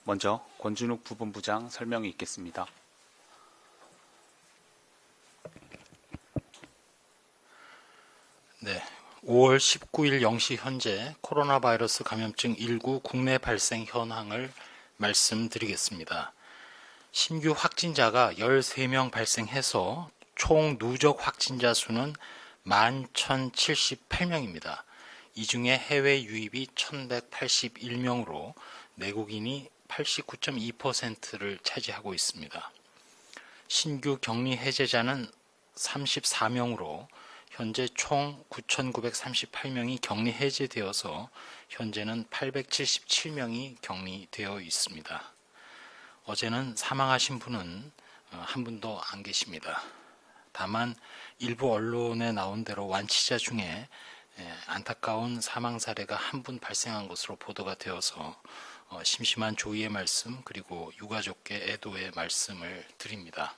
먼저 권준욱 부본부장 설명이 있겠습니다. 네, 5월 19일 0시 현재 코로나 바이러스 감염증 19 국내 발생 현황을 말씀드리겠습니다. 신규 확진자가 13명 발생해서 총 누적 확진자 수는 11,078명입니다. 이 중에 해외 유입이 1,181명으로 내국인이 89.2%를 차지하고 있습니다. 신규 격리 해제자는 34명으로 현재 총 9,938명이 격리 해제되어서 현재는 877명이 격리되어 있습니다. 어제는 사망하신 분은 한 분도 안 계십니다. 다만 일부 언론에 나온 대로 완치자 중에 안타까운 사망 사례가 한 분 발생한 것으로 보도가 되어서 심심한 조의의 말씀 그리고 유가족께 애도의 말씀을 드립니다.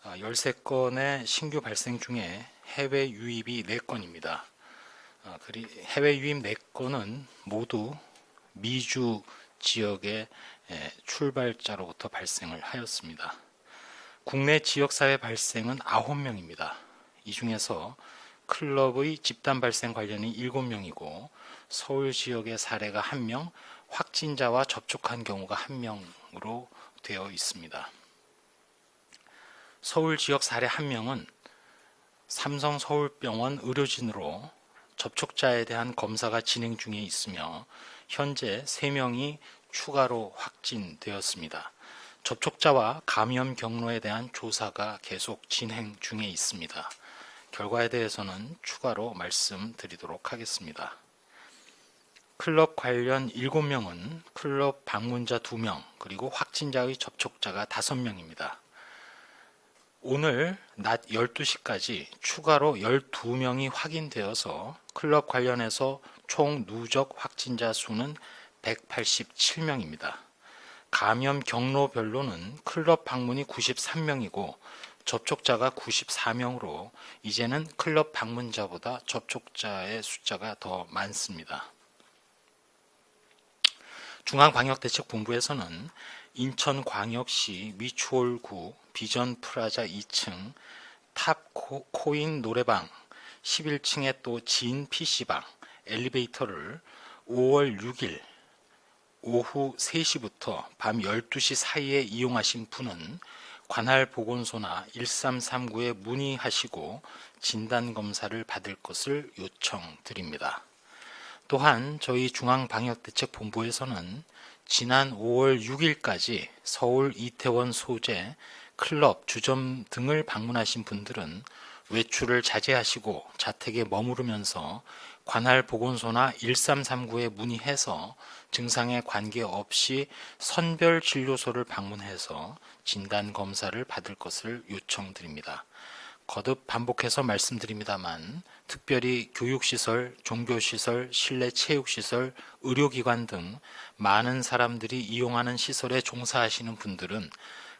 13건의 신규 발생 중에 해외 유입이 4건입니다. 해외 유입 4건은 모두 미주 지역의 출발자로부터 발생을 하였습니다. 국내 지역사회 발생은 9명입니다. 이 중에서 클럽의 집단 발생 관련이 7명이고 서울 지역의 사례가 1명, 확진자와 접촉한 경우가 1명으로 되어 있습니다. 서울 지역 사례 1명은 삼성 서울병원 의료진으로 접촉자에 대한 검사가 진행 중에 있으며 현재 3명이 추가로 확진되었습니다. 접촉자와 감염 경로에 대한 조사가 계속 진행 중에 있습니다. 결과에 대해서는 추가로 말씀드리도록 하겠습니다. 클럽 관련 7명은 클럽 방문자 2명 그리고 확진자의 접촉자가 5명입니다. 오늘 낮 12시까지 추가로 12명이 확인되어서 클럽 관련해서 총 누적 확진자 수는 187명입니다. 감염 경로별로는 클럽 방문이 93명이고 접촉자가 94명으로 이제는 클럽 방문자보다 접촉자의 숫자가 더 많습니다. 중앙방역대책본부에서는 인천광역시 미추홀구 비전 프라자 2층 탑코인 노래방 11층에 또 진 PC방 엘리베이터를 5월 6일 오후 3시부터 밤 12시 사이에 이용하신 분은 관할 보건소나 1339에 문의하시고 진단검사를 받을 것을 요청드립니다. 또한 저희 중앙방역대책본부에서는 지난 5월 6일까지 서울 이태원 소재, 클럽, 주점 등을 방문하신 분들은 외출을 자제하시고 자택에 머무르면서 관할 보건소나 1339에 문의해서 증상에 관계없이 선별진료소를 방문해서 진단검사를 받을 것을 요청드립니다. 거듭 반복해서 말씀드립니다만 특별히 교육시설, 종교시설, 실내 체육시설, 의료기관 등 많은 사람들이 이용하는 시설에 종사하시는 분들은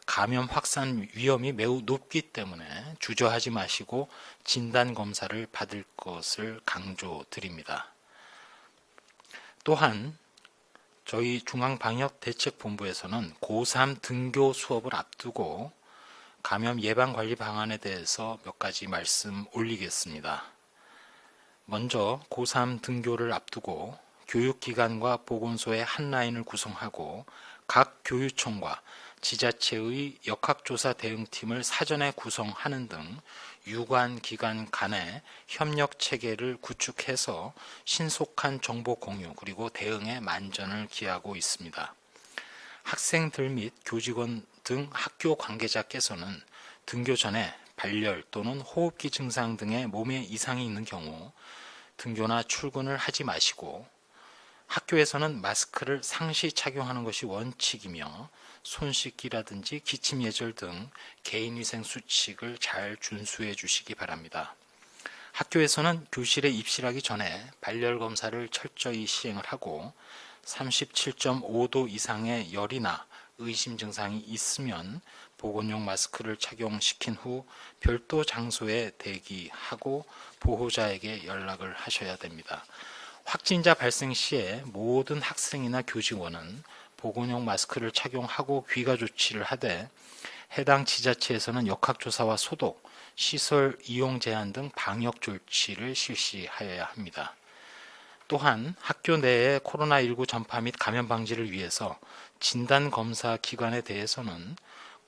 감염 확산 위험이 매우 높기 때문에 주저하지 마시고 진단검사를 받을 것을 강조드립니다. 또한 저희 중앙방역대책본부에서는 고3 등교 수업을 앞두고 감염 예방관리 방안에 대해서 몇 가지 말씀 올리겠습니다. 먼저 고3 등교를 앞두고 교육기관과 보건소의 한 라인을 구성하고 각 교육청과 지자체의 역학조사 대응팀을 사전에 구성하는 등 유관기관 간의 협력체계를 구축해서 신속한 정보 공유 그리고 대응에 만전을 기하고 있습니다. 학생들 및 교직원 등 학교 관계자께서는 등교 전에 발열 또는 호흡기 증상 등의 몸에 이상이 있는 경우 등교나 출근을 하지 마시고 학교에서는 마스크를 상시 착용하는 것이 원칙이며 손 씻기라든지 기침 예절 등 개인위생 수칙을 잘 준수해 주시기 바랍니다. 학교에서는 교실에 입실하기 전에 발열 검사를 철저히 시행을 하고 37.5도 이상의 열이나 의심 증상이 있으면 보건용 마스크를 착용시킨 후 별도 장소에 대기하고 보호자에게 연락을 하셔야 됩니다. 확진자 발생 시에 모든 학생이나 교직원은 보건용 마스크를 착용하고 귀가 조치를 하되 해당 지자체에서는 역학조사와 소독, 시설 이용 제한 등 방역 조치를 실시하여야 합니다. 또한 학교 내의 코로나19 전파 및 감염 방지를 위해서 진단검사 기관에 대해서는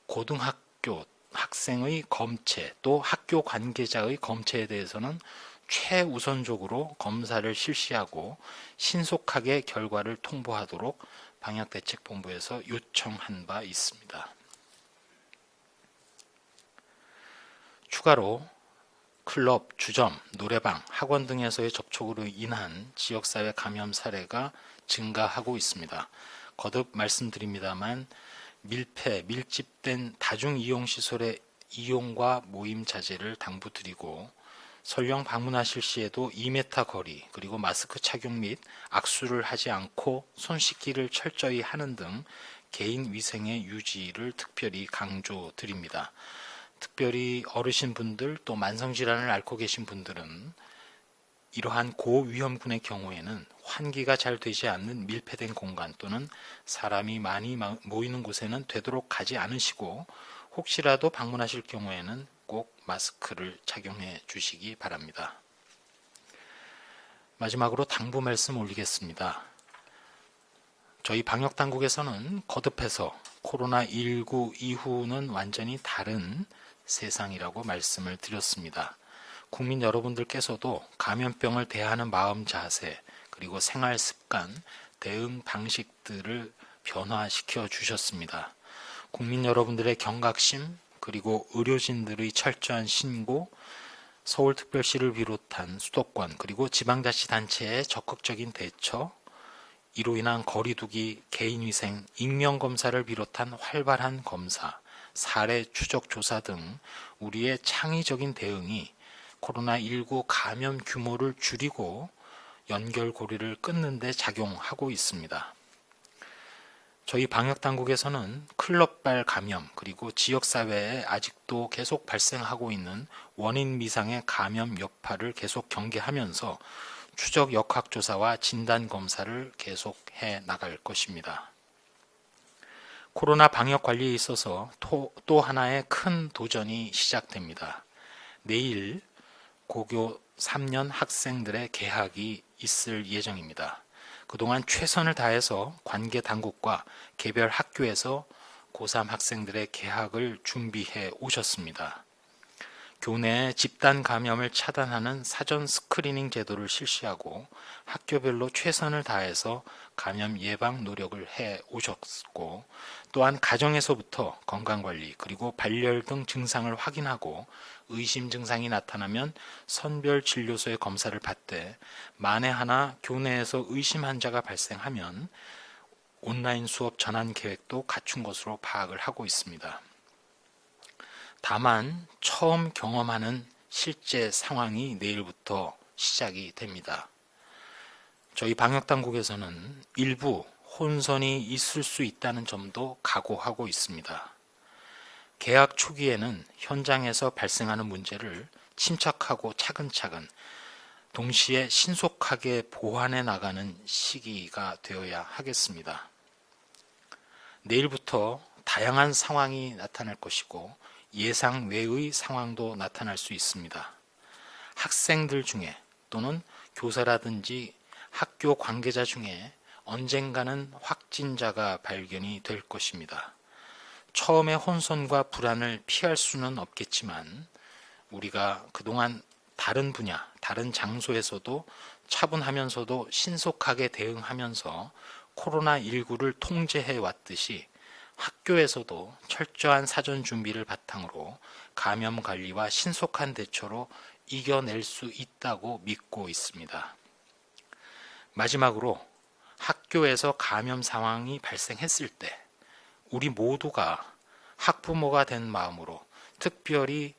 고등학교 학생의 검체 또 학교 관계자의 검체에 대해서는 최우선적으로 검사를 실시하고 신속하게 결과를 통보하도록 방역대책본부에서 요청한 바 있습니다. 추가로 클럽, 주점, 노래방, 학원 등에서의 접촉으로 인한 지역사회 감염 사례가 증가하고 있습니다. 거듭 말씀드립니다만 밀폐, 밀집된 다중이용시설의 이용과 모임 자제를 당부드리고 설령 방문하실 시에도 2m 거리 그리고 마스크 착용 및 악수를 하지 않고 손 씻기를 철저히 하는 등 개인 위생의 유지를 특별히 강조드립니다. 특별히 어르신분들 또 만성질환을 앓고 계신 분들은 이러한 고위험군의 경우에는 환기가 잘 되지 않는 밀폐된 공간 또는 사람이 많이 모이는 곳에는 되도록 가지 않으시고 혹시라도 방문하실 경우에는 꼭 마스크를 착용해 주시기 바랍니다. 마지막으로 당부 말씀 올리겠습니다. 저희 방역당국에서는 거듭해서 코로나19 이후는 완전히 다른 세상이라고 말씀을 드렸습니다. 국민 여러분들께서도 감염병을 대하는 마음 자세 그리고 생활 습관, 대응 방식들을 변화시켜 주셨습니다. 국민 여러분들의 경각심 그리고 의료진들의 철저한 신고, 서울특별시를 비롯한 수도권 그리고 지방자치단체의 적극적인 대처, 이로 인한 거리두기, 개인위생, 익명검사를 비롯한 활발한 검사, 사례 추적 조사 등 우리의 창의적인 대응이 코로나19 감염 규모를 줄이고 연결고리를 끊는 데 작용하고 있습니다. 저희 방역당국에서는 클럽발 감염 그리고 지역사회에 아직도 계속 발생하고 있는 원인 미상의 감염 여파를 계속 경계하면서 추적 역학조사와 진단검사를 계속해 나갈 것입니다. 코로나 방역 관리에 있어서 또 하나의 큰 도전이 시작됩니다. 내일 고교 3년 학생들의 개학이 있을 예정입니다. 그동안 최선을 다해서 관계 당국과 개별 학교에서 고3 학생들의 개학을 준비해 오셨습니다. 교내 집단 감염을 차단하는 사전 스크리닝 제도를 실시하고 학교별로 최선을 다해서 감염 예방 노력을 해 오셨고 또한 가정에서부터 건강관리 그리고 발열 등 증상을 확인하고 의심 증상이 나타나면 선별 진료소의 검사를 받되 만에 하나 교내에서 의심 환자가 발생하면 온라인 수업 전환 계획도 갖춘 것으로 파악을 하고 있습니다. 다만 처음 경험하는 실제 상황이 내일부터 시작이 됩니다. 저희 방역당국에서는 일부 혼선이 있을 수 있다는 점도 각오하고 있습니다. 개학 초기에는 현장에서 발생하는 문제를 침착하고 차근차근 동시에 신속하게 보완해 나가는 시기가 되어야 하겠습니다. 내일부터 다양한 상황이 나타날 것이고 예상 외의 상황도 나타날 수 있습니다. 학생들 중에 또는 교사라든지 학교 관계자 중에 언젠가는 확진자가 발견이 될 것입니다. 처음의 혼선과 불안을 피할 수는 없겠지만 우리가 그동안 다른 분야, 다른 장소에서도 차분하면서도 신속하게 대응하면서 코로나19를 통제해 왔듯이 학교에서도 철저한 사전 준비를 바탕으로 감염 관리와 신속한 대처로 이겨낼 수 있다고 믿고 있습니다. 마지막으로 학교에서 감염 상황이 발생했을 때 우리 모두가 학부모가 된 마음으로 특별히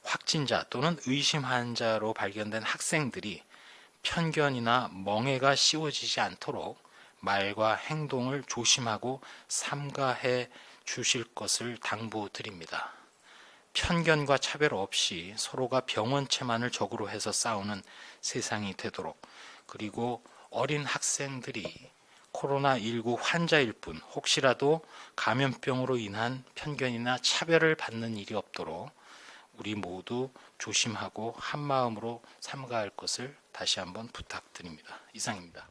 확진자 또는 의심 환자로 발견된 학생들이 편견이나 멍해가 씌워지지 않도록 말과 행동을 조심하고 삼가해 주실 것을 당부드립니다. 편견과 차별 없이 서로가 병원체만을 적으로 해서 싸우는 세상이 되도록 그리고 어린 학생들이 코로나19 환자일 뿐 혹시라도 감염병으로 인한 편견이나 차별을 받는 일이 없도록 우리 모두 조심하고 한마음으로 삼가할 것을 다시 한번 부탁드립니다. 이상입니다.